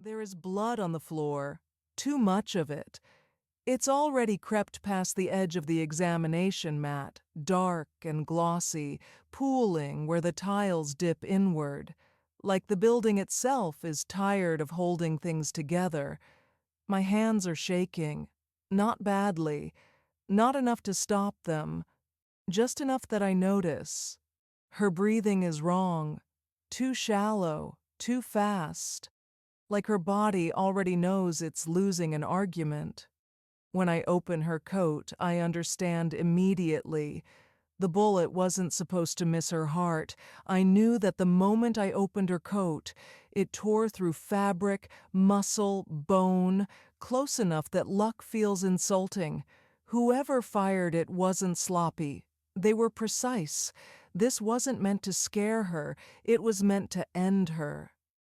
There is blood on the floor, too much of it. It's already crept past the edge of the examination mat, dark and glossy, pooling where the tiles dip inward, like the building itself is tired of holding things together. My hands are shaking, not badly, not enough to stop them, just enough that I notice. Her breathing is wrong, too shallow, too fast, like her body already knows it's losing an argument. When I open her coat, I understand immediately. The bullet wasn't supposed to miss her heart. I knew that the moment I opened her coat, it tore through fabric, muscle, bone, close enough that luck feels insulting. Whoever fired it wasn't sloppy. They were precise. This wasn't meant to scare her. It was meant to end her.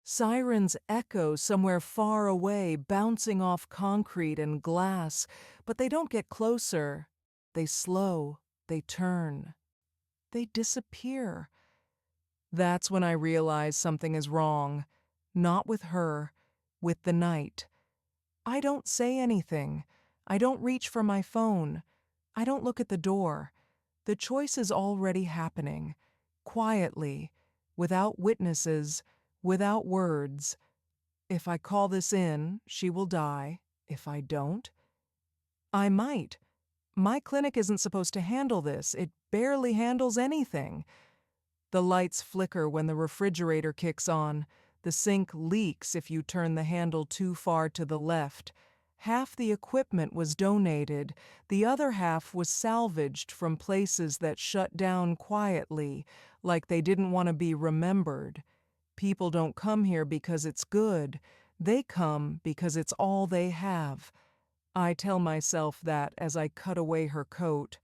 Sirens echo somewhere far away, bouncing off concrete and glass, but they don't get closer. They slow, they turn, they disappear. That's when I realize something is wrong. Not with her, with the night. I don't say anything. I don't reach for my phone. I don't look at the door. The choice is already happening, quietly, without witnesses, without words. If I call this in, she will die. If I don't, I might. My clinic isn't supposed to handle this. It barely handles anything. The lights flicker when the refrigerator kicks on. The sink leaks if you turn the handle too far to the left. Half the equipment was donated. The other half was salvaged from places that shut down quietly, like they didn't want to be remembered. People don't come here because it's good. They come because it's all they have. I tell myself that as I cut away her coat.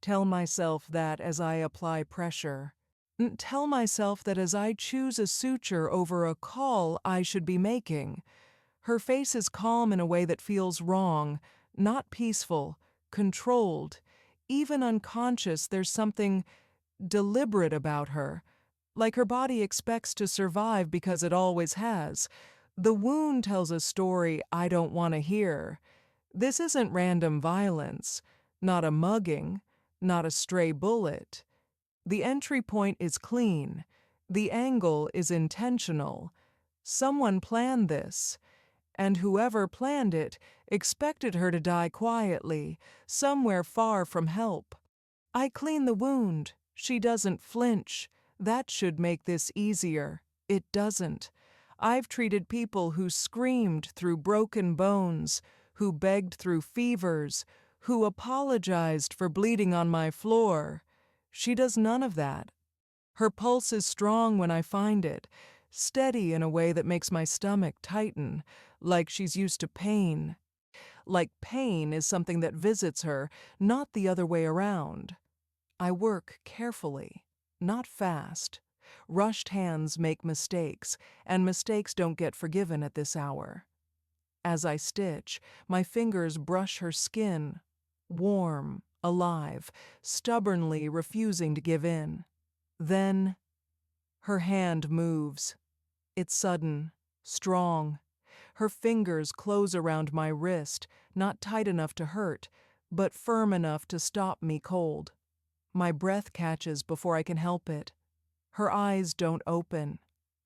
Tell myself that as I apply pressure. Tell myself that as I choose a suture over a call I should be making. Her face is calm in a way that feels wrong, not peaceful, controlled. Even unconscious, there's something deliberate about her. Like her body expects to survive because it always has. The wound tells a story I don't want to hear. This isn't random violence, not a mugging, not a stray bullet. The entry point is clean. The angle is intentional. Someone planned this, and whoever planned it expected her to die quietly, somewhere far from help. I clean the wound. She doesn't flinch. That should make this easier. It doesn't. I've treated people who screamed through broken bones, who begged through fevers, who apologized for bleeding on my floor. She does none of that. Her pulse is strong when I find it, steady in a way that makes my stomach tighten, like she's used to pain. Like pain is something that visits her, not the other way around. I work carefully, not fast. Rushed hands make mistakes, and mistakes don't get forgiven at this hour. As I stitch, my fingers brush her skin, warm, alive, stubbornly refusing to give in. Then, her hand moves. It's sudden, strong. Her fingers close around my wrist, not tight enough to hurt, but firm enough to stop me cold. My breath catches before I can help it. Her eyes don't open.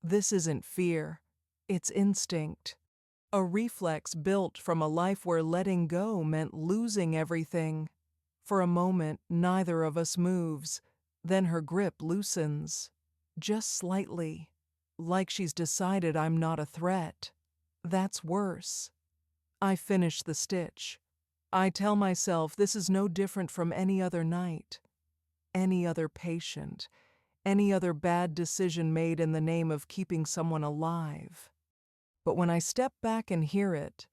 This isn't fear. It's instinct. A reflex built from a life where letting go meant losing everything. For a moment, neither of us moves. Then her grip loosens. Just slightly. Like she's decided I'm not a threat. That's worse. I finish the stitch. I tell myself this is no different from any other night. Any other patient. Any other bad decision made in the name of keeping someone alive. But when I step back and hear it,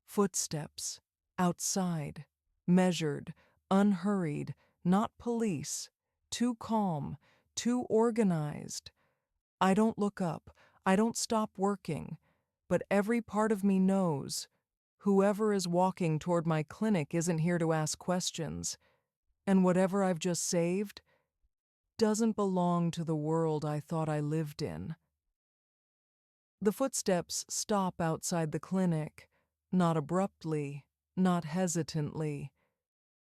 footsteps, outside, measured, unhurried, not police, too calm, too organized. I don't look up, I don't stop working, but every part of me knows whoever is walking toward my clinic isn't here to ask questions, and whatever I've just saved doesn't belong to the world I thought I lived in. The footsteps stop outside the clinic, not abruptly, not hesitantly.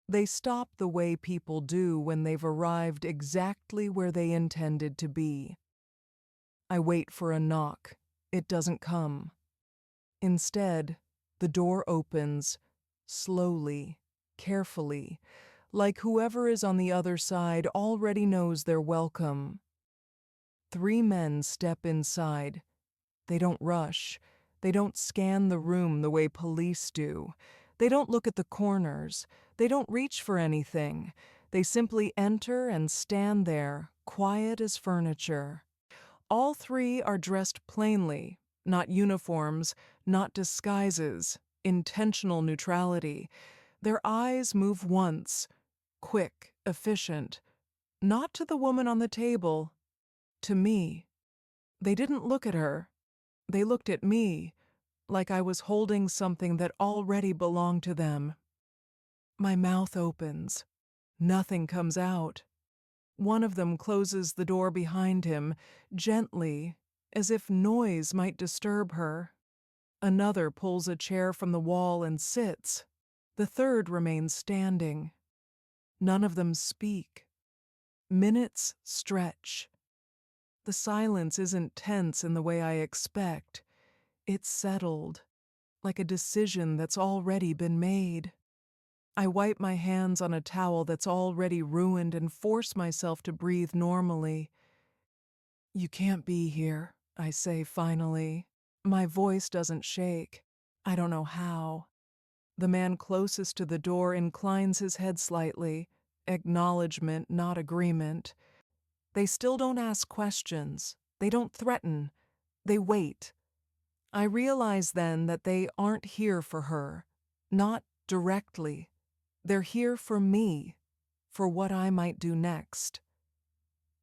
They stop the way people do when they've arrived exactly where they intended to be. I wait for a knock. It doesn't come. Instead, the door opens, slowly, carefully, like whoever is on the other side already knows they're welcome. 3 men step inside. They don't rush. They don't scan the room the way police do. They don't look at the corners. They don't reach for anything. They simply enter and stand there, quiet as furniture. All 3 are dressed plainly, not uniforms, not disguises, intentional neutrality. Their eyes move once, quick, efficient, not to the woman on the table, to me. They didn't look at her. They looked at me, like I was holding something that already belonged to them. My mouth opens. Nothing comes out. One of them closes the door behind him, gently, as if noise might disturb her. Another pulls a chair from the wall and sits. The third remains standing. None of them speak. Minutes stretch. The silence isn't tense in the way I expect. It's settled, like a decision that's already been made. I wipe my hands on a towel that's already ruined and force myself to breathe normally. "You can't be here," I say finally. My voice doesn't shake. I don't know how. The man closest to the door inclines his head slightly, acknowledgement, not agreement. They still don't ask questions. They don't threaten. They wait. I realize then that they aren't here for her, not directly. They're here for me, for what I might do next.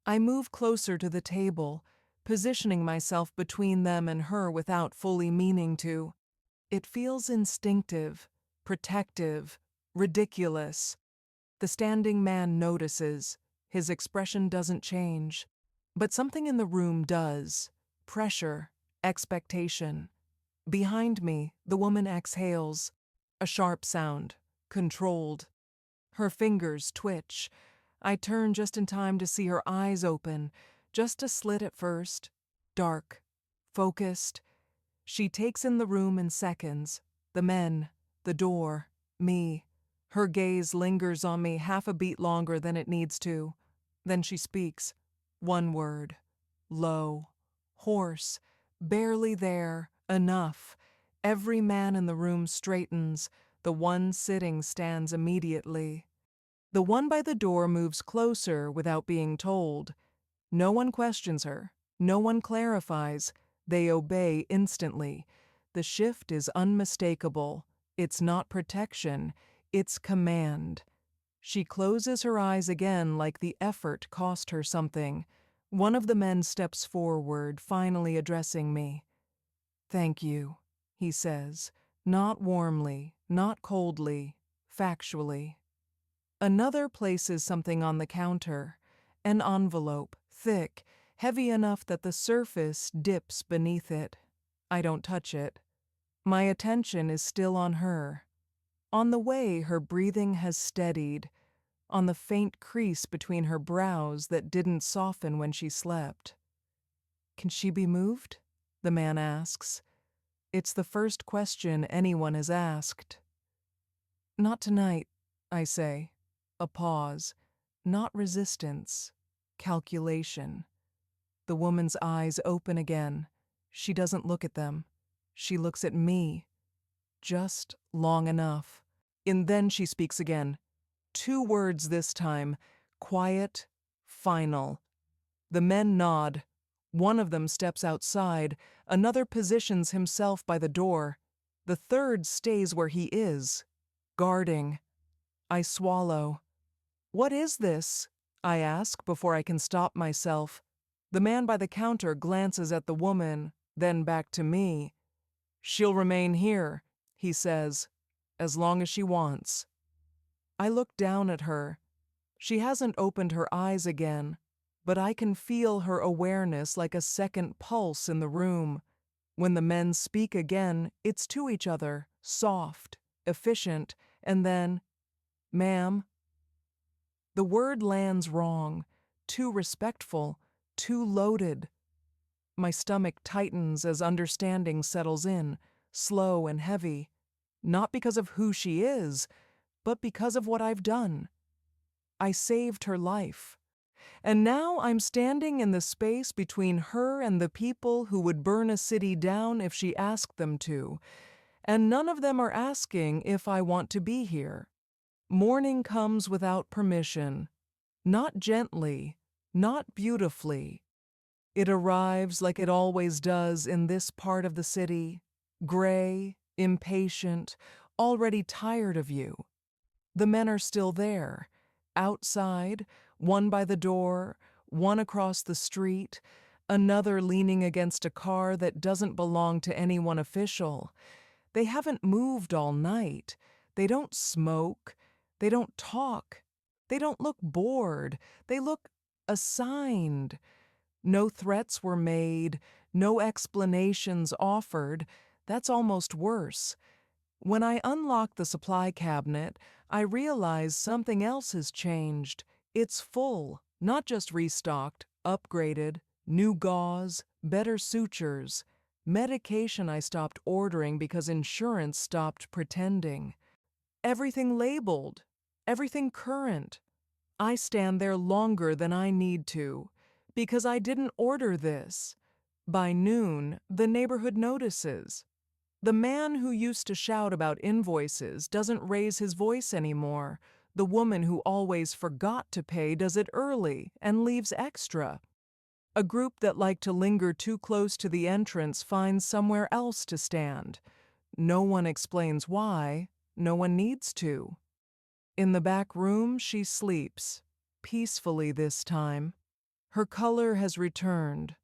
I move closer to the table, positioning myself between them and her without fully meaning to. It feels instinctive, protective, ridiculous. The standing man notices. His expression doesn't change. But something in the room does. Pressure, expectation. Behind me, the woman exhales. A sharp sound, controlled. Her fingers twitch. I turn just in time to see her eyes open, just a slit at first, dark, focused. She takes in the room in seconds, the men, the door, me. Her gaze lingers on me half a beat longer than it needs to. Then she speaks. One word. Low. Hoarse. Barely there. Enough. Every man in the room straightens. The one sitting stands immediately. The one by the door moves closer without being told. No one questions her. No one clarifies. They obey instantly. The shift is unmistakable. It's not protection. It's command. She closes her eyes again like the effort cost her something. One of the men steps forward, finally addressing me. "Thank you," he says, not warmly, not coldly, factually. Another places something on the counter, an envelope, thick, heavy enough that the surface dips beneath it. I don't touch it. My attention is still on her. On the way, her breathing has steadied, on the faint crease between her brows that didn't soften when she slept. "Can she be moved?" the man asks. It's the first question anyone has asked. "Not tonight," I say. A pause. Not resistance. Calculation. The woman's eyes open again. She doesn't look at them. She looks at me. Just long enough. And then she speaks again. 2 words this time. Quiet, final. The men nod. One of them steps outside. Another positions himself by the door. The third stays where he is, guarding. I swallow. "What is this?" I ask before I can stop myself. The man by the counter glances at the woman, then back to me. "She'll remain here," he says, "as long as she wants." I look down at her. She hasn't opened her eyes again, but I can feel her awareness like a second pulse in the room. When the men speak again, it's to each other, soft, efficient, and then, "Ma'am." The word lands wrong, too respectful, too loaded. My stomach tightens as understanding settles in, slow and heavy, not because of who she is, but because of what I've done. I saved her life. And now I'm standing in the space between her and the people who would burn a city down if she asked them to, and none of them are asking if I want to be here. Morning comes without permission, not gently, not beautifully. It arrives like it always does in this part of the city, gray, impatient, already tired of you. The men are still there, outside, one by the door, one across the street, another leaning against a car that doesn't belong to anyone official. They haven't moved all night. They don't smoke. They don't talk. They don't look bored. They look assigned. No threats were made, no explanations offered. That's almost worse. When I unlock the supply cabinet, I realize something else has changed. It's full, not just restocked, upgraded, new gauze, better sutures, medication I stopped ordering because insurance stopped pretending. Everything labeled, everything current. I stand there longer than I need to, because I didn't order this. By noon, the neighborhood notices. The man who used to shout about invoices doesn't raise his voice anymore. The woman who always forgot to pay does it early and leaves extra. A group that liked to linger too close to the entrance finds somewhere else to stand. No one explains why. No one needs to. In the back room, she sleeps, peacefully this time. Her color has returned.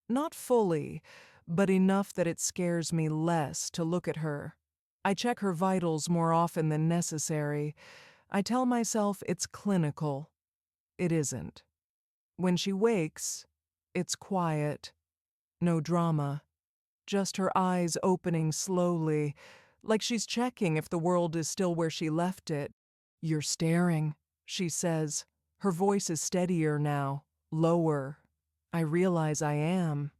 Not fully, but enough that it scares me less to look at her. I check her vitals more often than necessary. I tell myself it's clinical. It isn't. When she wakes, it's quiet. No drama. Just her eyes opening slowly, like she's checking if the world is still where she left it. "You're staring," she says. Her voice is steadier now, lower. I realize I am.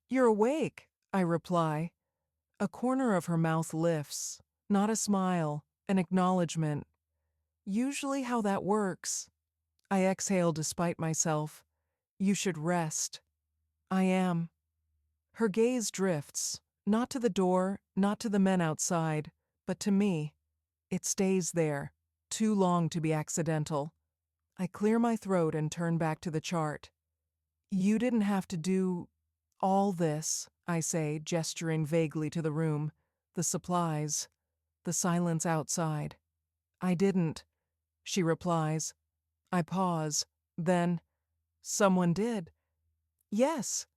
You're awake," I reply. A corner of her mouth lifts, not a smile, an acknowledgement. Usually how that works. I exhale despite myself. "You should rest." I am. Her gaze drifts, not to the door, not to the men outside, but to me. It stays there, too long to be accidental. I clear my throat and turn back to the chart. "You didn't have to do all this," I say, gesturing vaguely to the room, the supplies, the silence outside. "I didn't," she replies. I pause. Then, "Someone did." "Yes."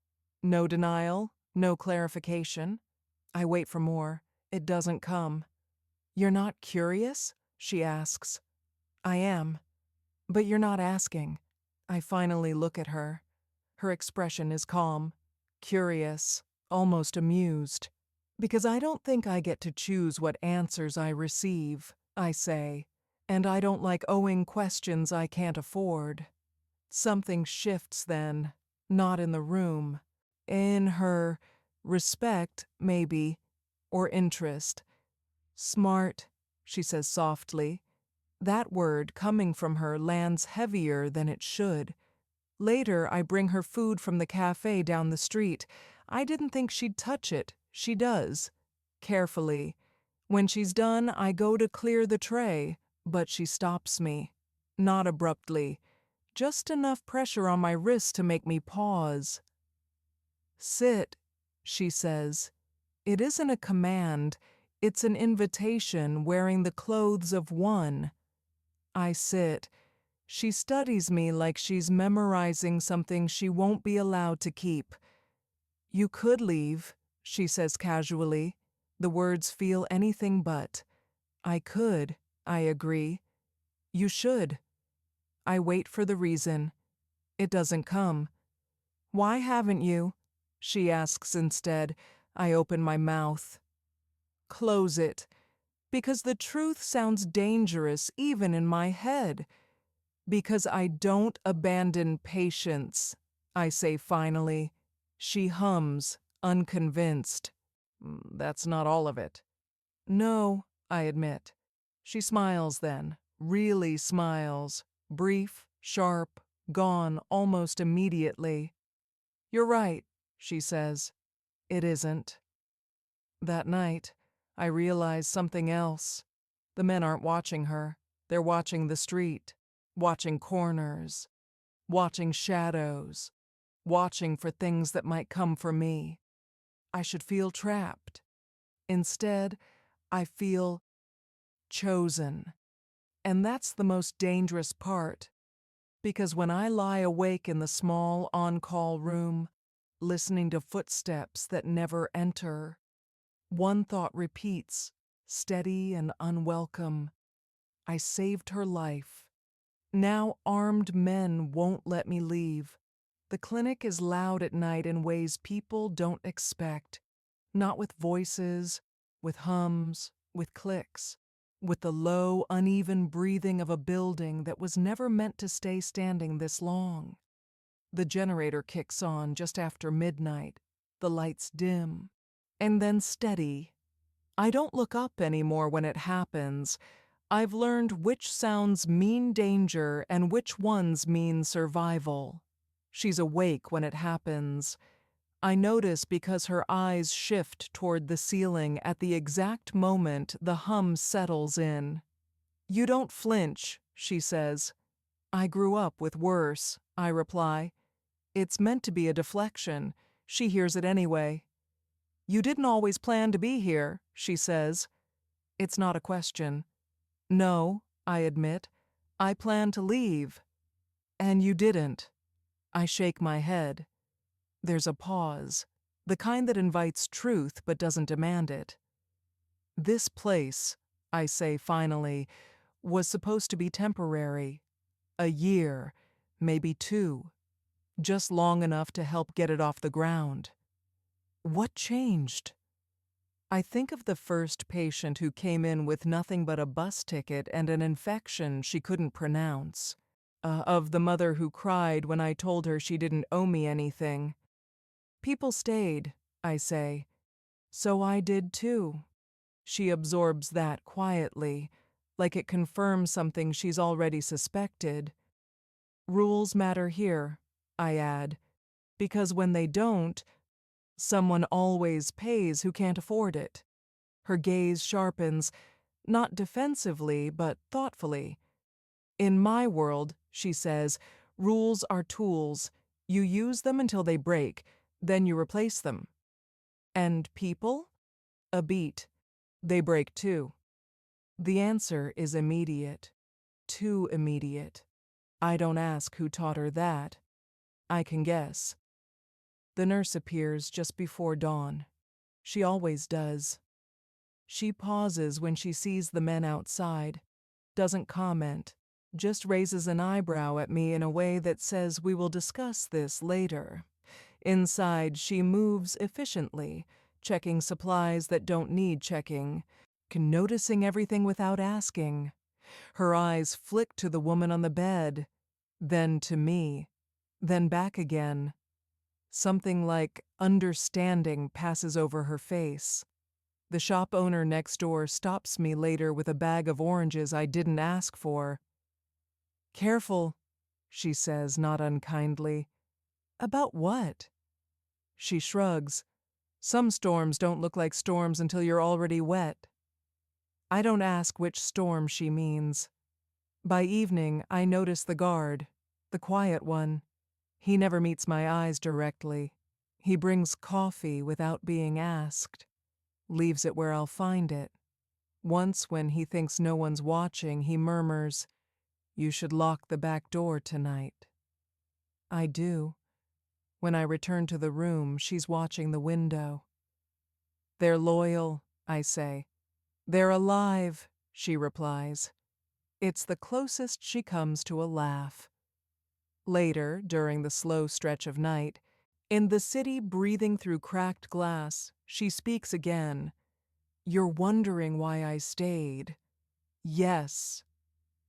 No denial, no clarification. I wait for more. It doesn't come. "You're not curious?" she asks. I am. "But you're not asking." I finally look at her. Her expression is calm, curious, almost amused. "Because I don't think I get to choose what answers I receive," I say, "and I don't like owing questions I can't afford." Something shifts then, not in the room. In her respect, maybe, or interest. "Smart," she says softly. That word, coming from her, lands heavier than it should. Later, I bring her food from the cafe down the street. I didn't think she'd touch it. She does. Carefully. When she's done, I go to clear the tray, but she stops me. Not abruptly. Just enough pressure on my wrist to make me pause. "Sit," she says. It isn't a command. It's an invitation wearing the clothes of one. I sit. She studies me like she's memorizing something she won't be allowed to keep. "You could leave," she says casually. The words feel anything but. "I could," I agree. "You should." I wait for the reason. It doesn't come. "Why haven't you?" she asks instead. I open my mouth. Close it, because the truth sounds dangerous even in my head. Because I don't abandon patience, I say finally. She hums, unconvinced. That's not all of it. No, I admit. She smiles then, really smiles, brief, sharp, gone almost immediately. You're right, she says. It isn't. That night, I realize something else. The men aren't watching her. They're watching the street, watching corners, watching shadows, watching for things that might come for me. I should feel trapped. Instead, I feel chosen. And that's the most dangerous part, because when I lie awake in the small on-call room, listening to footsteps that never enter, one thought repeats, steady and unwelcome. I saved her life. Now armed men won't let me leave. The clinic is loud at night in ways people don't expect. Not with voices, with hums, with clicks, with the low, uneven breathing of a building that was never meant to stay standing this long. The generator kicks on just after midnight, the lights dim, and then steady. I don't look up anymore when it happens. I've learned which sounds mean danger and which ones mean survival. She's awake when it happens. I notice because her eyes shift toward the ceiling at the exact moment the hum settles in. You don't flinch, she says. I grew up with worse, I reply. It's meant to be a deflection. She hears it anyway. You didn't always plan to be here, she says. It's not a question. No, I admit. I planned to leave. And you didn't. I shake my head. There's a pause, the kind that invites truth but doesn't demand it. This place, I say finally, was supposed to be temporary. A year, maybe 2. Just long enough to help get it off the ground. What changed? I think of the first patient who came in with nothing but a bus ticket and an infection she couldn't pronounce. Of the mother who cried when I told her she didn't owe me anything. People stayed, I say. So I did too. She absorbs that quietly, like it confirms something she's already suspected. Rules matter here, I add, because when they don't, someone always pays who can't afford it. Her gaze sharpens, not defensively, but thoughtfully. In my world, she says, rules are tools. You use them until they break, then you replace them. And people? A beat. They break too. The answer is immediate. Too immediate. I don't ask who taught her that. I can guess. The nurse appears just before dawn. She always does. She pauses when she sees the men outside, doesn't comment, just raises an eyebrow at me in a way that says we will discuss this later. Inside, she moves efficiently, checking supplies that don't need checking, noticing everything without asking. Her eyes flick to the woman on the bed, then to me, then back again. Something like understanding passes over her face. The shop owner next door stops me later with a bag of oranges I didn't ask for. Careful, she says, not unkindly. About what? She shrugs. Some storms don't look like storms until you're already wet. I don't ask which storm she means. By evening, I notice the guard, the quiet one. He never meets my eyes directly. He brings coffee without being asked. Leaves it where I'll find it. Once, when he thinks no one's watching, he murmurs, "You should lock the back door tonight." I do. When I return to the room, she's watching the window. They're loyal, I say. They're alive, she replies. It's the closest she comes to a laugh. Later, during the slow stretch of night, in the city breathing through cracked glass, She speaks again. "You're wondering why I stayed." "Yes.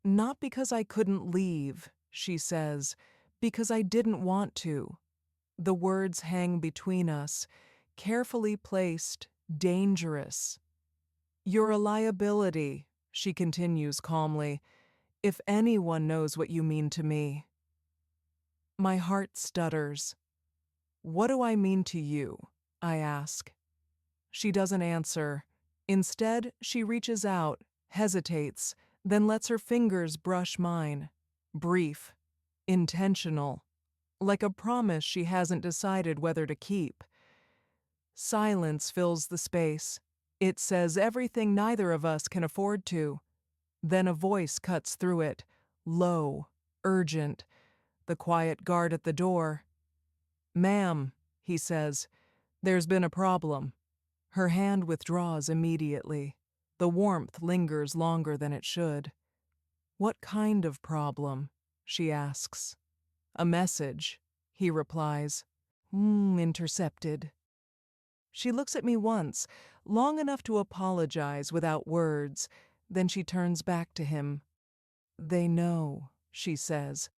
Not because I couldn't leave," she says, "because I didn't want to." The words hang between us, carefully placed, dangerous. "You're a liability," she continues calmly, "if anyone knows what you mean to me." My heart stutters. "What do I mean to you?" I ask. She doesn't answer. Instead, she reaches out, hesitates, then lets her fingers brush mine. Brief, intentional, like a promise she hasn't decided whether to keep. Silence fills the space. It says everything neither of us can afford to. Then a voice cuts through it, low, urgent, the quiet guard at the door. "Ma'am," he says, "there's been a problem." Her hand withdraws immediately. The warmth lingers longer than it should. "What kind of problem?" she asks. "A message," he replies. Intercepted." She looks at me once, long enough to apologize without words, then she turns back to him. "They know," she says.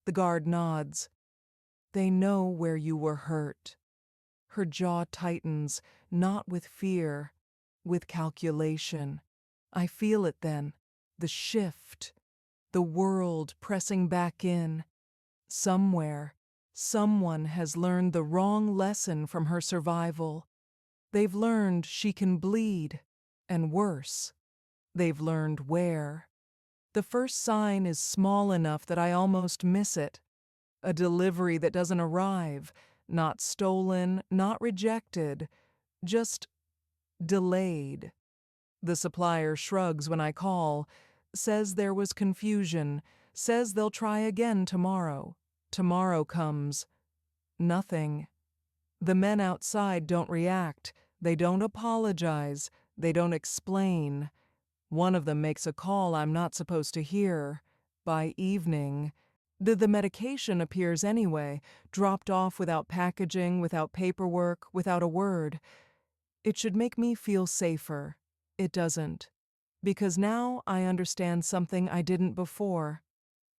The guard nods. "They know where you were hurt." Her jaw tightens, not with fear, with calculation. I feel it then, the shift, the world pressing back in. Somewhere, someone has learned the wrong lesson from her survival. They've learned she can bleed, and worse, they've learned where. The first sign is small enough that I almost miss it. A delivery that doesn't arrive, not stolen, not rejected, just delayed. The supplier shrugs when I call, says there was confusion, says they'll try again tomorrow. Tomorrow comes. Nothing. The men outside don't react. They don't apologize. They don't explain. One of them makes a call I'm not supposed to hear. By evening, the medication appears anyway, dropped off without packaging, without paperwork, without a word. It should make me feel safer. It doesn't. Because now I understand something I didn't before.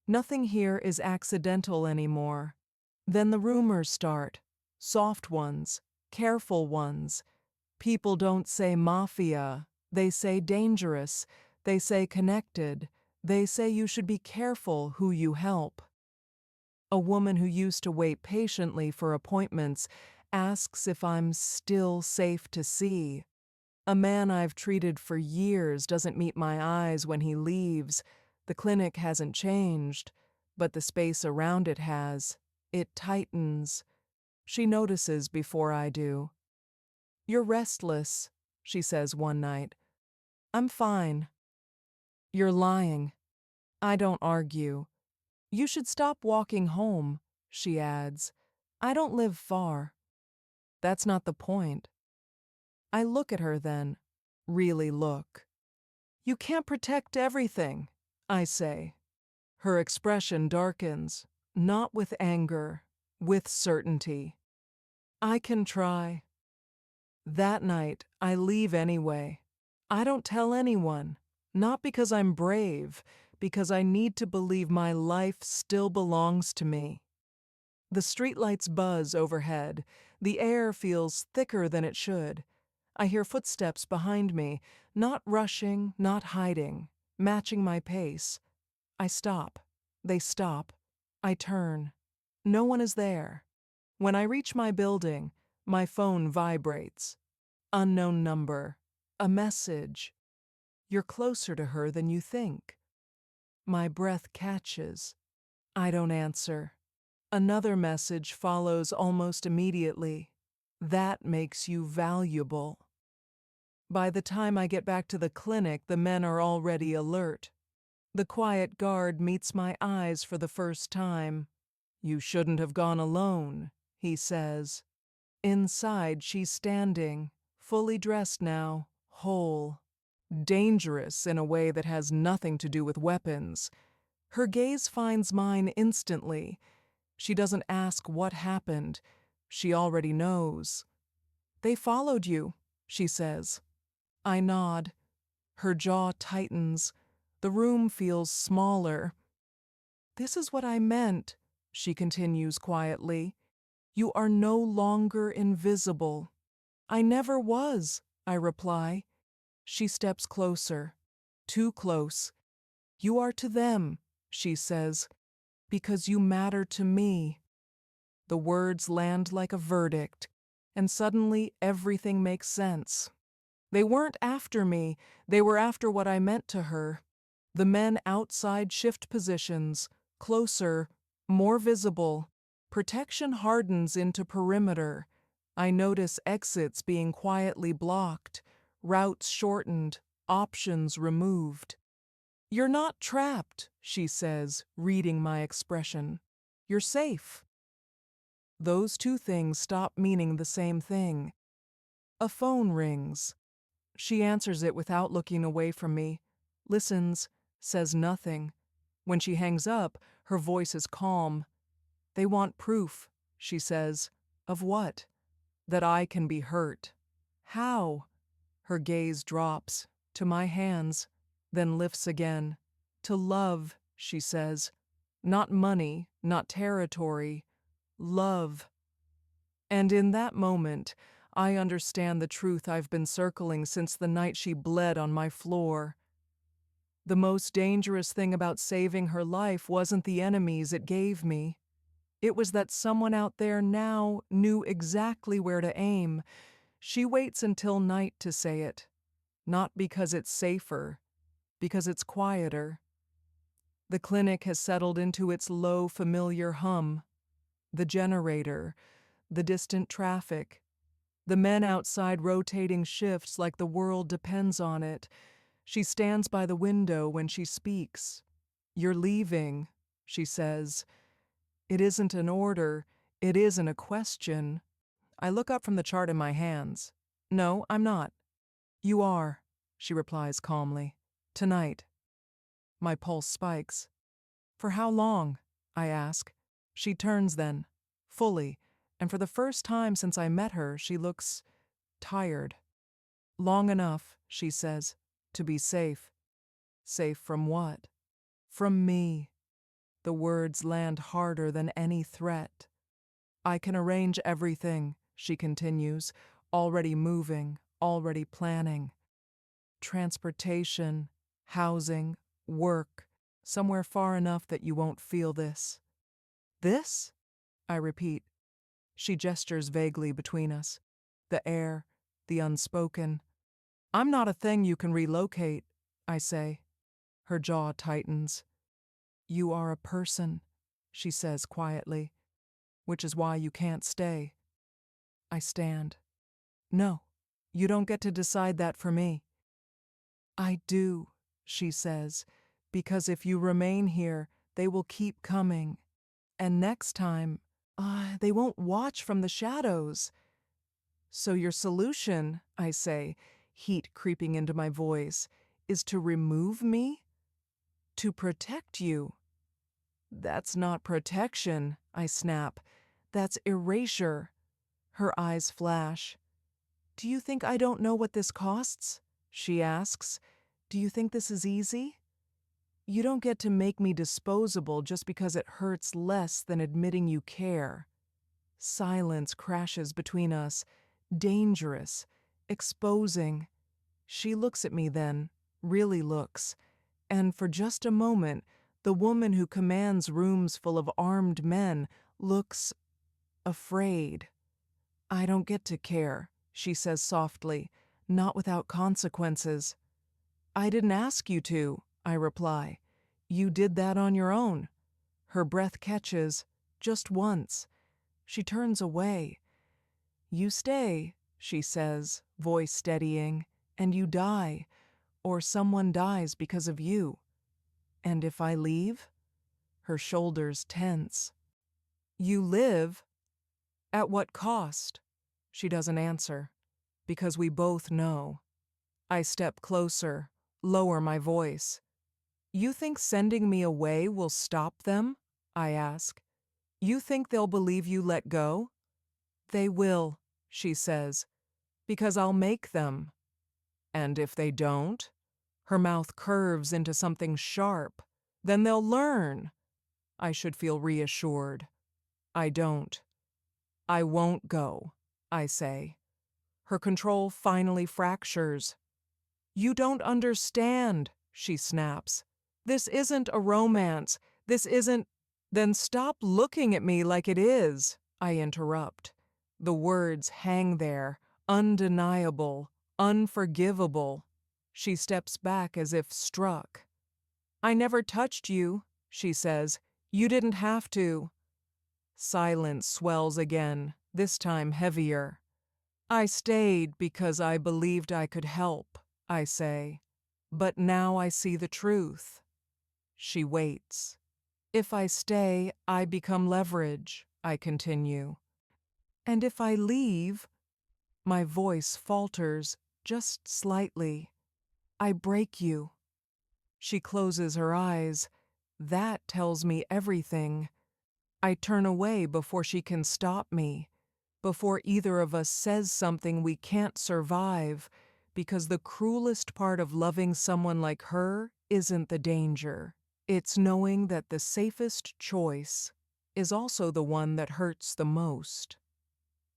Nothing here is accidental anymore. Then the rumors start. Soft ones, careful ones. People don't say mafia. They say dangerous. They say connected. They say you should be careful who you help. A woman who used to wait patiently for appointments asks if I'm still safe to see. A man I've treated for years doesn't meet my eyes when he leaves. The clinic hasn't changed, but the space around it has. It tightens. She notices before I do. "You're restless," she says one night. "I'm fine." "You're lying." I don't argue. "You should stop walking home," she adds. "I don't live far." That's not the point. I look at her then, really look. "You can't protect everything," I say. Her expression darkens, not with anger, with certainty. "I can try." That night, I leave anyway. I don't tell anyone, not because I'm brave, because I need to believe my life still belongs to me. The streetlights buzz overhead. The air feels thicker than it should. I hear footsteps behind me, not rushing, not hiding, matching my pace. I stop. They stop. I turn. No one is there. When I reach my building, my phone vibrates. Unknown number. A message. "You're closer to her than you think." My breath catches. I don't answer. Another message follows almost immediately. "That makes you valuable." By the time I get back to the clinic, the men are already alert. The quiet guard meets my eyes for the first time. "You shouldn't have gone alone," he says. Inside, she's standing, fully dressed now, whole. Dangerous in a way that has nothing to do with weapons. Her gaze finds mine instantly. She doesn't ask what happened. She already knows. They followed you, she says. I nod. Her jaw tightens. The room feels smaller. This is what I meant, she continues quietly. You are no longer invisible. I never was, I reply. She steps closer. Too close. You are to them, she says, because you matter to me. The words land like a verdict, and suddenly everything makes sense. They weren't after me, they were after what I meant to her. The men outside shift positions, closer, more visible. Protection hardens into perimeter. I notice exits being quietly blocked, routes shortened, options removed. You're not trapped, she says, reading my expression. You're safe. Those two things stop meaning the same thing. A phone rings. She answers it without looking away from me, listens, says nothing. When she hangs up, her voice is calm. They want proof, she says. Of what? That I can be hurt. How? Her gaze drops to my hands, then lifts again. To love, she says. Not money, not territory. Love. And in that moment, I understand the truth I've been circling since the night she bled on my floor. The most dangerous thing about saving her life wasn't the enemies it gave me. It was that someone out there now knew exactly where to aim. She waits until night to say it. Not because it's safer, because it's quieter. The clinic has settled into its low, familiar hum. The generator, the distant traffic, the men outside rotating shifts like the world depends on it. She stands by the window when she speaks. You're leaving, she says. It isn't an order, it isn't a question. I look up from the chart in my hands. No, I'm not. You are, she replies calmly. Tonight. My pulse spikes. For how long? I ask. She turns then, fully, and for the first time since I met her, she looks tired. Long enough, she says, to be safe. Safe from what? From me. The words land harder than any threat. I can arrange everything, she continues, already moving, already planning. Transportation, housing, work, somewhere far enough that you won't feel this. This? I repeat. She gestures vaguely between us. The air, the unspoken. I'm not a thing you can relocate, I say. Her jaw tightens. You are a person, she says quietly, which is why you can't stay. I stand. No, you don't get to decide that for me. I do, she says, because if you remain here, they will keep coming. And next time, they won't watch from the shadows. So your solution, I say, heat creeping into my voice, is to remove me? To protect you? That's not protection, I snap. That's erasure. Her eyes flash. Do you think I don't know what this costs? She asks. Do you think this is easy? You don't get to make me disposable just because it hurts less than admitting you care. Silence crashes between us, dangerous, exposing. She looks at me then, really looks, and for just a moment, the woman who commands rooms full of armed men looks afraid. I don't get to care, she says softly, not without consequences. I didn't ask you to, I reply. You did that on your own. Her breath catches, just once. She turns away. You stay, she says, voice steadying, and you die, or someone dies because of you. And if I leave? Her shoulders tense. You live? At what cost? She doesn't answer, because we both know. I step closer, lower my voice. You think sending me away will stop them? I ask. You think they'll believe you let go? They will, she says. Because I'll make them. And if they don't, her mouth curves into something sharp, then they'll learn. I should feel reassured. I don't. I won't go, I say. Her control finally fractures. You don't understand, she snaps. This isn't a romance. This isn't. Then stop looking at me like it is, I interrupt. The words hang there, undeniable, unforgivable. She steps back as if struck. I never touched you, she says. You didn't have to. Silence swells again, this time heavier. I stayed because I believed I could help, I say. But now I see the truth. She waits. If I stay, I become leverage, I continue. And if I leave, my voice falters just slightly. I break you. She closes her eyes. That tells me everything. I turn away before she can stop me, before either of us says something we can't survive, because the cruelest part of loving someone like her isn't the danger. It's knowing that the safest choice is also the one that hurts the most.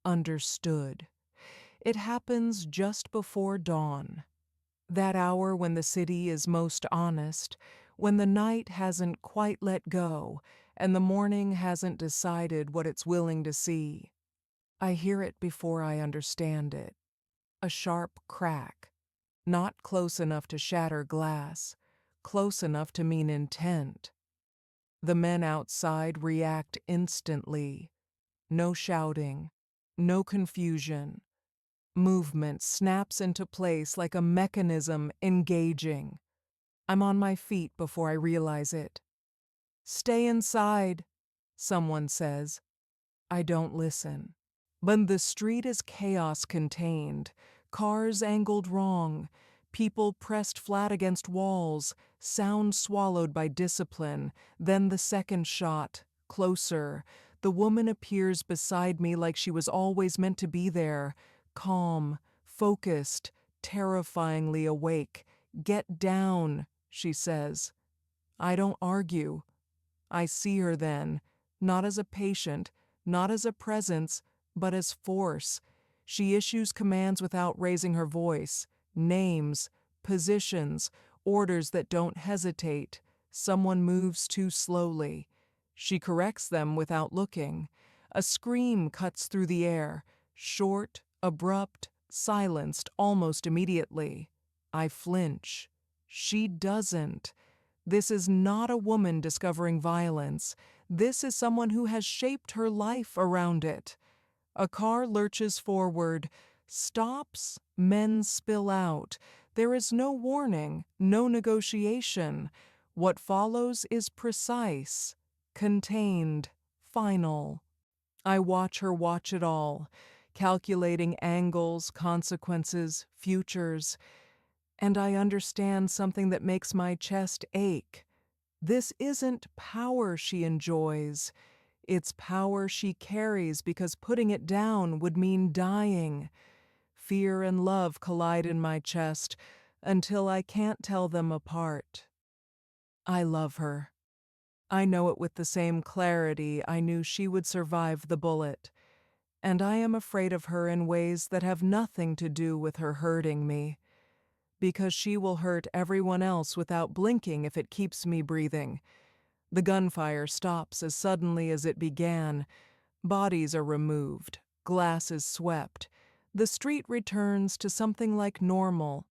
Understood. It happens just before dawn. That hour when the city is most honest, when the night hasn't quite let go and the morning hasn't decided what it's willing to see. I hear it before I understand it. A sharp crack, not close enough to shatter glass, close enough to mean intent. The men outside react instantly. No shouting, no confusion. Movement snaps into place like a mechanism engaging. I'm on my feet before I realize it. Stay inside, someone says. I don't listen. But the street is chaos contained, cars angled wrong, people pressed flat against walls, sound swallowed by discipline, then the second shot, closer. The woman appears beside me like she was always meant to be there, calm, focused, terrifyingly awake. Get down, she says. I don't argue. I see her then, not as a patient, not as a presence, but as force. She issues commands without raising her voice, names, positions, orders that don't hesitate. Someone moves too slowly. She corrects them without looking. A scream cuts through the air, short, abrupt, silenced almost immediately. I flinch. She doesn't. This is not a woman discovering violence. This is someone who has shaped her life around it. A car lurches forward, stops, men spill out. There is no warning, no negotiation. What follows is precise, contained, final. I watch her watch it all, calculating angles, consequences, futures, and I understand something that makes my chest ache. This isn't power she enjoys. It's power she carries because putting it down would mean dying. Fear and love collide in my chest until I can't tell them apart. I love her. I know it with the same clarity I knew she would survive the bullet. And I am afraid of her in ways that have nothing to do with her hurting me. Because she will hurt everyone else without blinking if it keeps me breathing. The gunfire stops as suddenly as it began. Bodies are removed. Glass is swept. The street returns to something like normal.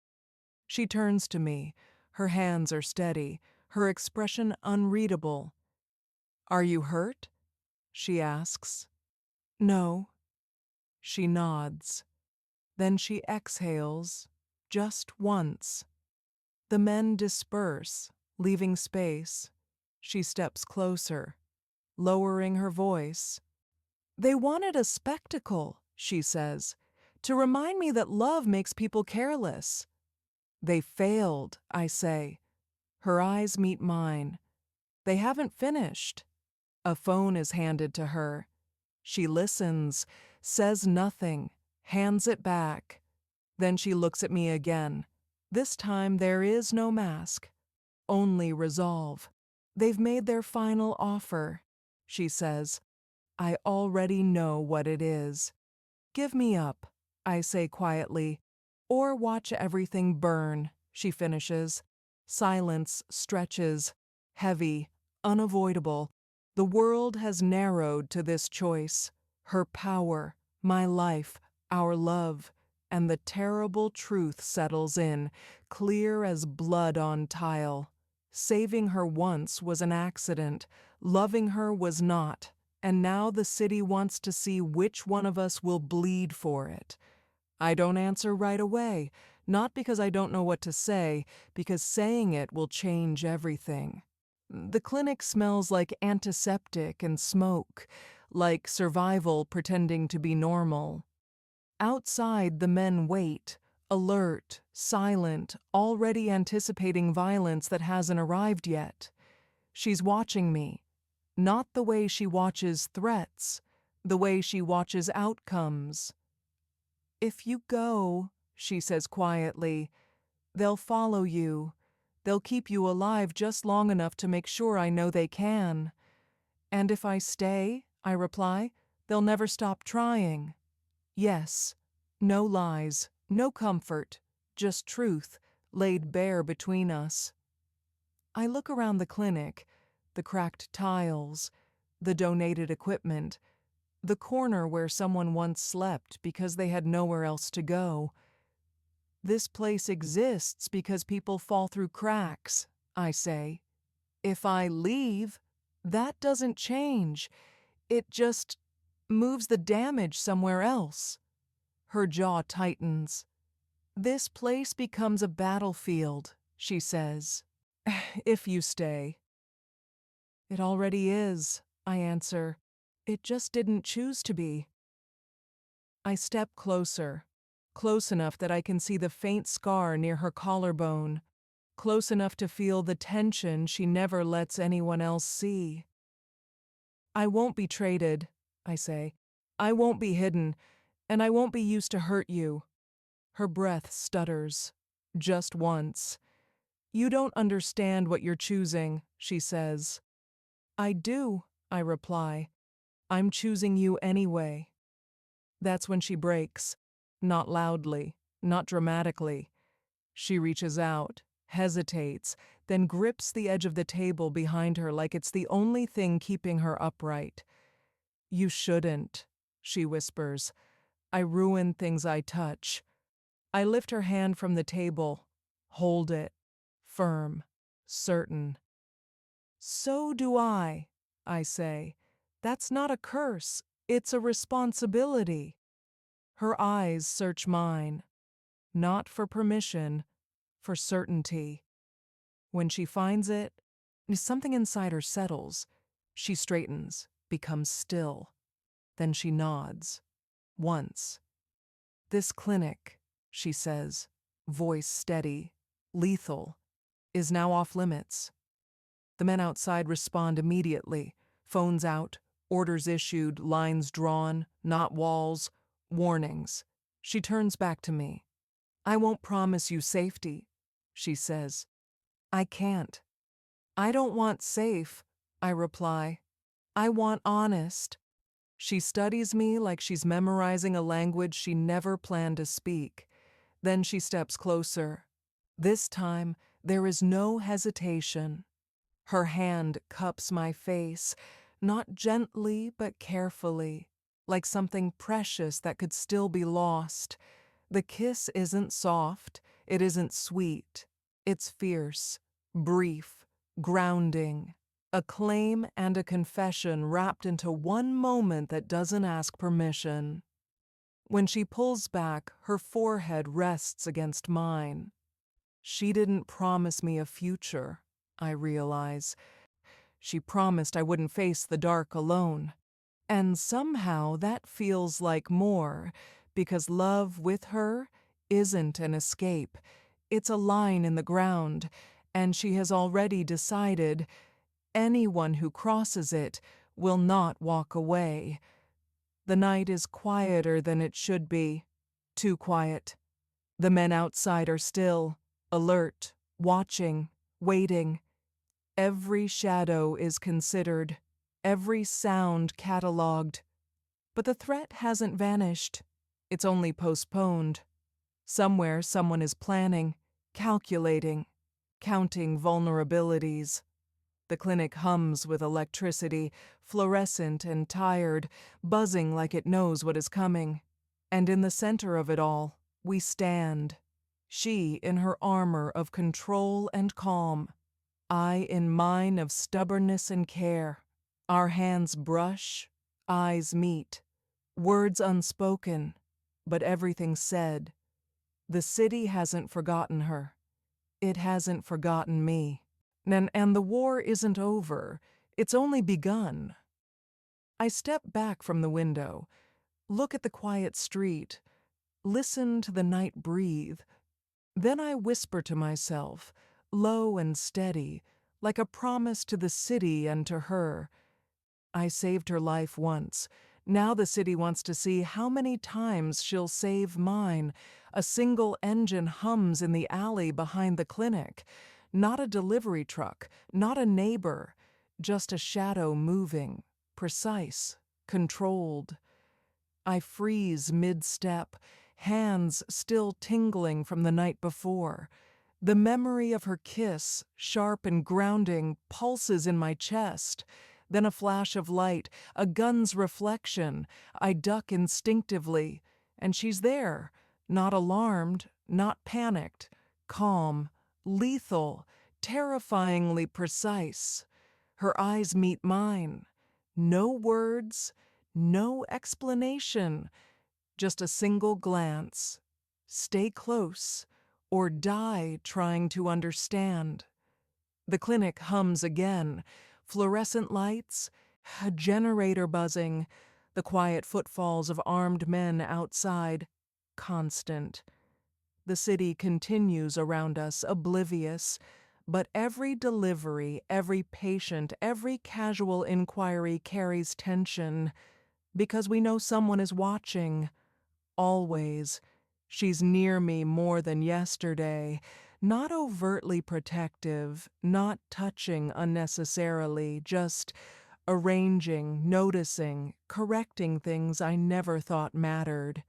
She turns to me. Her hands are steady, her expression unreadable. Are you hurt? She asks. No. She nods. Then she exhales, just once. The men disperse, leaving space. She steps closer, lowering her voice. They wanted a spectacle, she says, to remind me that love makes people careless. They failed, I say. Her eyes meet mine. They haven't finished. A phone is handed to her. She listens, says nothing, hands it back. Then she looks at me again. This time there is no mask, only resolve. They've made their final offer, she says. I already know what it is. Give me up, I say quietly, or watch everything burn, she finishes. Silence stretches, heavy, unavoidable. The world has narrowed to this choice. Her power, my life, our love, and the terrible truth settles in, clear as blood on tile. Saving her once was an accident, loving her was not, and now the city wants to see which one of us will bleed for it. I don't answer right away, not because I don't know what to say, because saying it will change everything. The clinic smells like antiseptic and smoke, like survival pretending to be normal. Outside, the men wait, alert, silent, already anticipating violence that hasn't arrived yet. She's watching me, not the way she watches threats, the way she watches outcomes. If you go, she says quietly, they'll follow you. They'll keep you alive just long enough to make sure I know they can. And if I stay, I reply, they'll never stop trying. Yes, no lies, no comfort, just truth laid bare between us. I look around the clinic, the cracked tiles, the donated equipment, the corner where someone once slept because they had nowhere else to go. This place exists because people fall through cracks, I say. If I leave, that doesn't change. It just moves the damage somewhere else. Her jaw tightens. This place becomes a battlefield, she says, if you stay. It already is, I answer. It just didn't choose to be. I step closer, close enough that I can see the faint scar near her collarbone, close enough to feel the tension she never lets anyone else see. I won't be traded, I say. I won't be hidden, and I won't be used to hurt you. Her breath stutters. Just once. You don't understand what you're choosing, she says. I do, I reply. I'm choosing you anyway. That's when she breaks. Not loudly, not dramatically. She reaches out, hesitates, then grips the edge of the table behind her like it's the only thing keeping her upright. You shouldn't, she whispers. I ruin things I touch. I lift her hand from the table, hold it, firm, certain. So do I say. That's not a curse, it's a responsibility. Her eyes search mine, not for permission, for certainty. When she finds it, something inside her settles. She straightens, becomes still. Then she nods. Once. This clinic, she says, voice steady, lethal, is now off limits. The men outside respond immediately. Phones out, orders issued, lines drawn, not walls, warnings. She turns back to me. I won't promise you safety, she says. I can't. I don't want safe, I reply. I want honest. She studies me like she's memorizing a language she never planned to speak. Then she steps closer. This time, there is no hesitation. Her hand cups my face, not gently but carefully, like something precious that could still be lost. The kiss isn't soft, it isn't sweet. It's fierce, brief, grounding. A claim and a confession wrapped into one moment that doesn't ask permission. When she pulls back, her forehead rests against mine. She didn't promise me a future, I realize. She promised I wouldn't face the dark alone. And somehow that feels like more, because love with her isn't an escape. It's a line in the ground, and she has already decided anyone who crosses it will not walk away. The night is quieter than it should be. Too quiet. The men outside are still, alert, watching, waiting. Every shadow is considered, every sound catalogued. But the threat hasn't vanished. It's only postponed. Somewhere someone is planning, calculating, counting vulnerabilities. The clinic hums with electricity, fluorescent and tired, buzzing like it knows what is coming. And in the center of it all, we stand. She in her armor of control and calm, I in mine of stubbornness and care. Our hands brush, eyes meet, words unspoken, but everything said. The city hasn't forgotten her. It hasn't forgotten me. And the war isn't over. It's only begun. I step back from the window, look at the quiet street, listen to the night breathe. Then I whisper to myself, low and steady, like a promise to the city and to her. I saved her life once. Now the city wants to see how many times she'll save mine. A single engine hums in the alley behind the clinic. Not a delivery truck, not a neighbor, just a shadow moving, precise, controlled. I freeze mid-step, hands still tingling from the night before. The memory of her kiss, sharp and grounding, pulses in my chest. Then a flash of light, a gun's reflection. I duck instinctively, and she's there, not alarmed, not panicked, calm, lethal, terrifyingly precise. Her eyes meet mine. No words, no explanation, just a single glance. Stay close, or die trying to understand. The clinic hums again. Fluorescent lights, a generator buzzing, the quiet footfalls of armed men outside, constant. The city continues around us, oblivious, but every delivery, every patient, every casual inquiry carries tension, because we know someone is watching. Always. She's near me more than yesterday, not overtly protective, not touching unnecessarily, just arranging, noticing, correcting things I never thought mattered.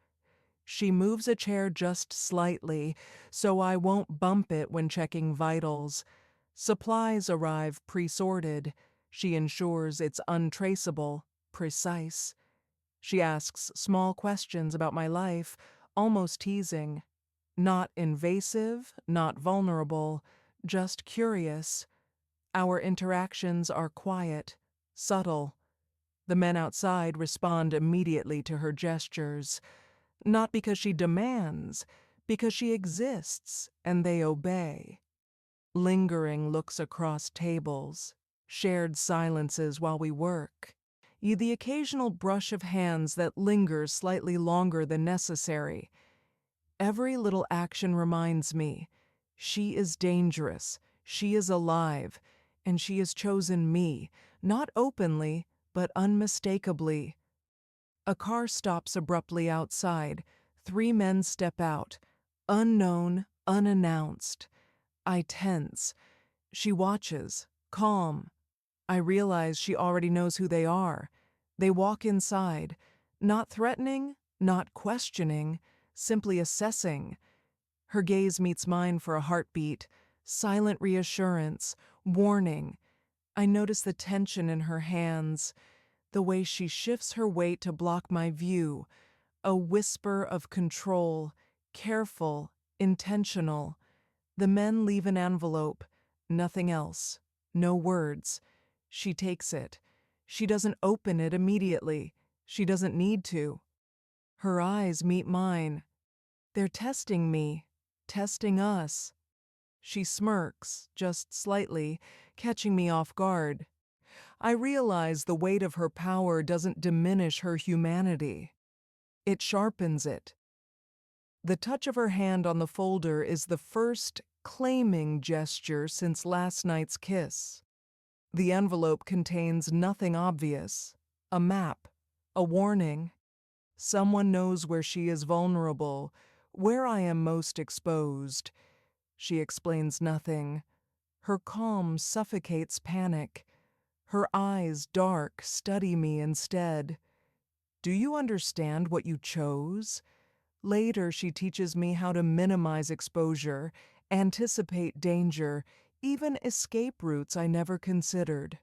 She moves a chair just slightly, so I won't bump it when checking vitals. Supplies arrive pre-sorted. She ensures it's untraceable, precise. She asks small questions about my life, almost teasing. Not invasive, not vulnerable, just curious. Our interactions are quiet, subtle. The men outside respond immediately to her gestures. Not because she demands, because she exists, and they obey. Lingering looks across tables, shared silences while we work. The occasional brush of hands that lingers slightly longer than necessary. Every little action reminds me, she is dangerous, she is alive, and she has chosen me, not openly, but unmistakably. A car stops abruptly outside. 3 men step out, unknown, unannounced. I tense. She watches, calm. I realize she already knows who they are. They walk inside, not threatening, not questioning, simply assessing. Her gaze meets mine for a heartbeat, silent reassurance, warning. I notice the tension in her hands, the way she shifts her weight to block my view, a whisper of control, careful, intentional. The men leave an envelope, nothing else, no words. She takes it. She doesn't open it immediately. She doesn't need to. Her eyes meet mine. They're testing me, testing us. She smirks, just slightly, catching me off guard. I realize the weight of her power doesn't diminish her humanity. It sharpens it. The touch of her hand on the folder is the first claiming gesture since last night's kiss. The envelope contains nothing obvious. A map, a warning. Someone knows where she is vulnerable, where I am most exposed. She explains nothing. Her calm suffocates panic. Her eyes, dark, study me instead. Do you understand what you chose? Later, she teaches me how to minimize exposure, anticipate danger, even escape routes I never considered.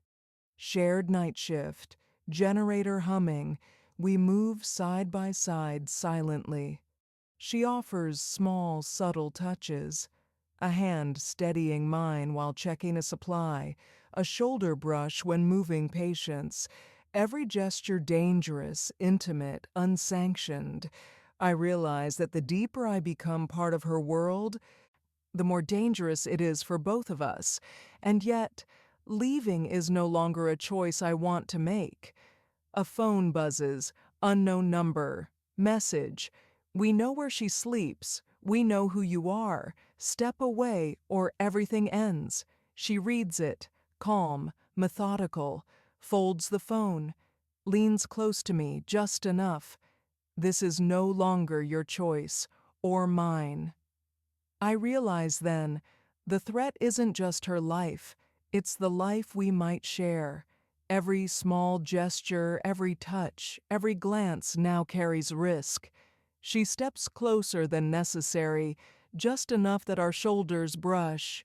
Shared night shift, generator humming, we move side by side silently. She offers small, subtle touches. A hand steadying mine while checking a supply, a shoulder brush when moving patients, every gesture dangerous, intimate, unsanctioned. I realize that the deeper I become part of her world, the more dangerous it is for both of us. And yet, leaving is no longer a choice I want to make. A phone buzzes, unknown number, message. We know where she sleeps. We know who you are. Step away or everything ends. She reads it, calm, methodical, folds the phone, leans close to me just enough. This is no longer your choice or mine. I realize then, the threat isn't just her life, it's the life we might share. Every small gesture, every touch, every glance now carries risk. She steps closer than necessary, just enough that our shoulders brush.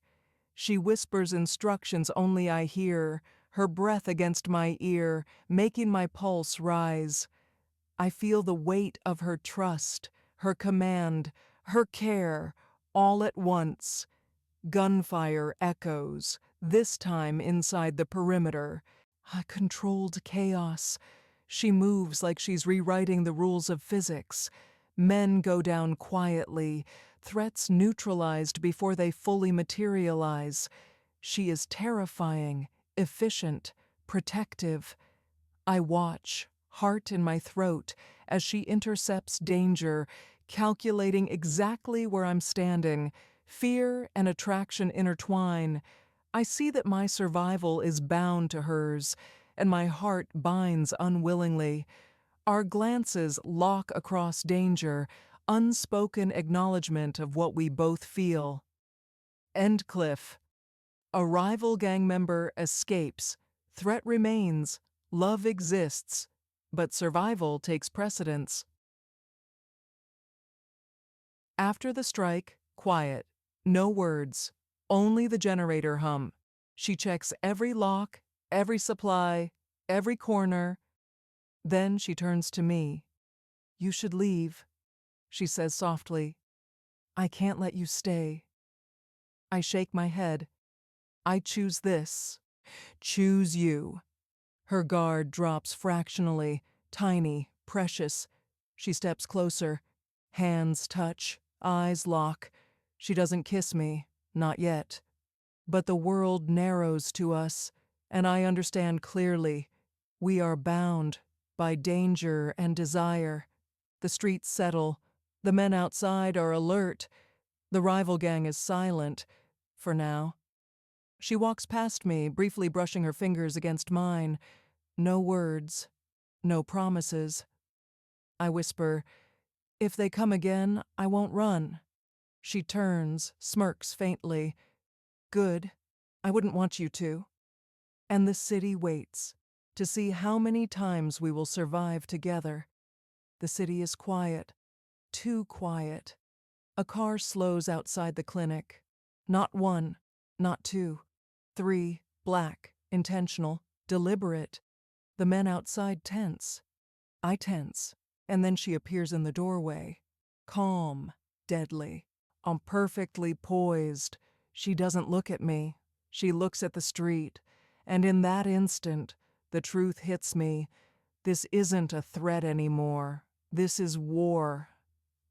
She whispers instructions only I hear, her breath against my ear, making my pulse rise. I feel the weight of her trust, her command, her care, all at once. Gunfire echoes, this time inside the perimeter. A controlled chaos. She moves like she's rewriting the rules of physics. Men go down quietly, threats neutralized before they fully materialize. She is terrifying, efficient, protective. I watch, heart in my throat, as she intercepts danger, calculating exactly where I'm standing. Fear and attraction intertwine. I see that my survival is bound to hers, and my heart binds unwillingly. Our glances lock across danger, unspoken acknowledgement of what we both feel. End cliff. A rival gang member escapes. Threat remains. Love exists. But survival takes precedence. After the strike, quiet. No words. Only the generator hum. She checks every lock, every supply, every corner. Then she turns to me. You should leave, she says softly. I can't let you stay. I shake my head. I choose this. Choose you. Her guard drops fractionally, tiny, precious. She steps closer. Hands touch, eyes lock. She doesn't kiss me, not yet. But the world narrows to us, and I understand clearly. We are bound by danger and desire. The streets settle. The men outside are alert. The rival gang is silent, for now. She walks past me, briefly brushing her fingers against mine. No words, no promises. I whisper, if they come again, I won't run. She turns, smirks faintly. Good. I wouldn't want you to. And the city waits to see how many times we will survive together. The city is quiet, too quiet. A car slows outside the clinic. Not one, not two, three, black, intentional, deliberate. The men outside tense. I tense, and then she appears in the doorway. Calm, deadly. I'm perfectly poised. She doesn't look at me. She looks at the street. And in that instant, the truth hits me. This isn't a threat anymore. This is war.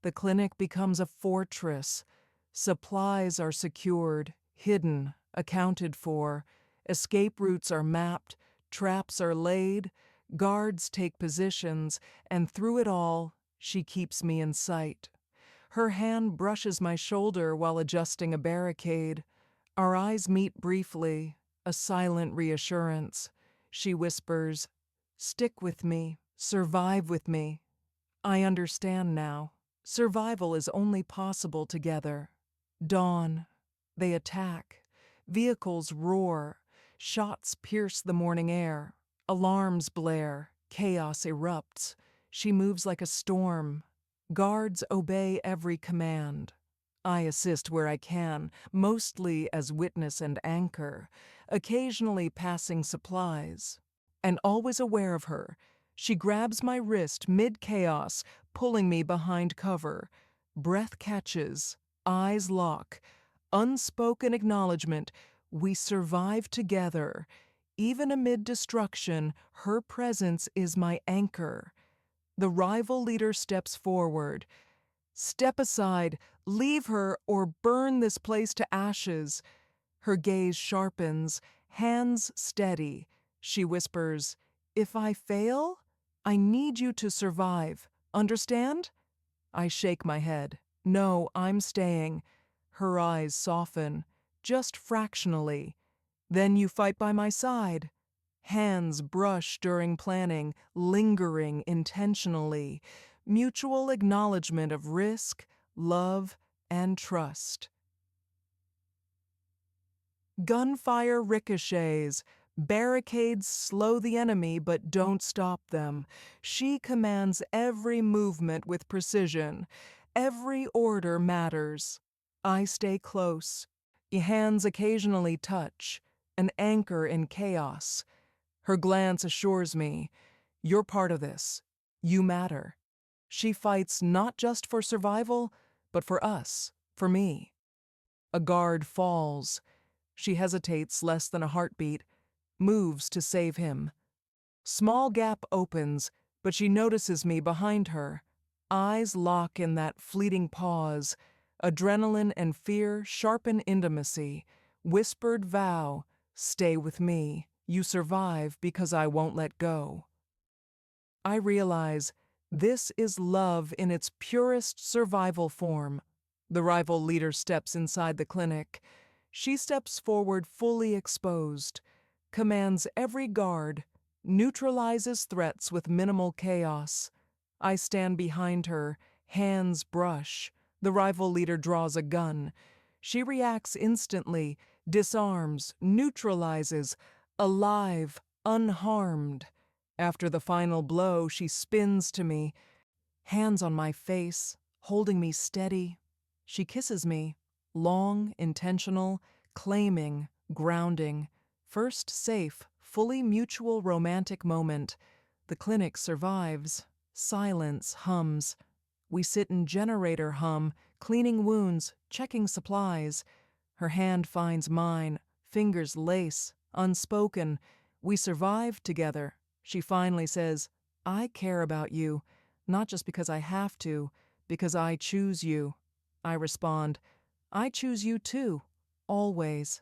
The clinic becomes a fortress. Supplies are secured, hidden, accounted for. Escape routes are mapped, traps are laid, guards take positions, and through it all, she keeps me in sight. Her hand brushes my shoulder while adjusting a barricade. Our eyes meet briefly, a silent reassurance. She whispers, "Stick with me, survive with me." I understand now. Survival is only possible together. Dawn. They attack. Vehicles roar. Shots pierce the morning air. Alarms blare. Chaos erupts. She moves like a storm. Guards obey every command. I assist where I can, mostly as witness and anchor, occasionally passing supplies. And always aware of her, she grabs my wrist mid-chaos, pulling me behind cover. Breath catches, eyes lock, unspoken acknowledgement, we survive together. Even amid destruction, her presence is my anchor. The rival leader steps forward. Step aside, leave her, or burn this place to ashes. Her gaze sharpens, hands steady. She whispers, "If I fail, I need you to survive. Understand?" I shake my head. "No, I'm staying." Her eyes soften, just fractionally. "Then you fight by my side." Hands brush during planning, lingering intentionally. Mutual acknowledgement of risk, love, and trust. Gunfire ricochets. Barricades slow the enemy but don't stop them. She commands every movement with precision. Every order matters. I stay close. Hands occasionally touch, an anchor in chaos. Her glance assures me, "You're part of this. You matter." She fights not just for survival, but for us, for me. A guard falls. She hesitates less than a heartbeat, moves to save him. Small gap opens, but she notices me behind her. Eyes lock in that fleeting pause. Adrenaline and fear sharpen intimacy. Whispered vow, "Stay with me. You survive because I won't let go." I realize this is love in its purest survival form. The rival leader steps inside the clinic. She steps forward fully exposed, commands every guard, neutralizes threats with minimal chaos. I stand behind her, hands brush. The rival leader draws a gun. She reacts instantly, disarms, neutralizes, alive, unharmed. After the final blow, she spins to me, hands on my face, holding me steady. She kisses me, long, intentional, claiming, grounding. First safe, fully mutual romantic moment. The clinic survives. Silence hums. We sit in generator hum, cleaning wounds, checking supplies. Her hand finds mine, fingers lace, unspoken. We survive together. She finally says, "I care about you, not just because I have to, because I choose you." I respond, "I choose you too, always."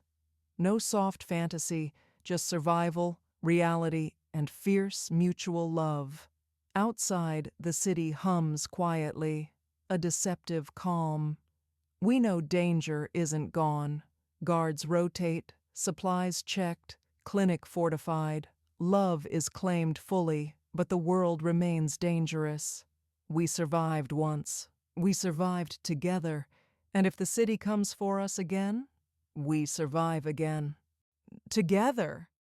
No soft fantasy, just survival, reality, and fierce mutual love. Outside, the city hums quietly, a deceptive calm. We know danger isn't gone. Guards rotate, supplies checked, clinic fortified. Love is claimed fully, but the world remains dangerous. We survived once. We survived together. And if the city comes for us again, we survive again. Together.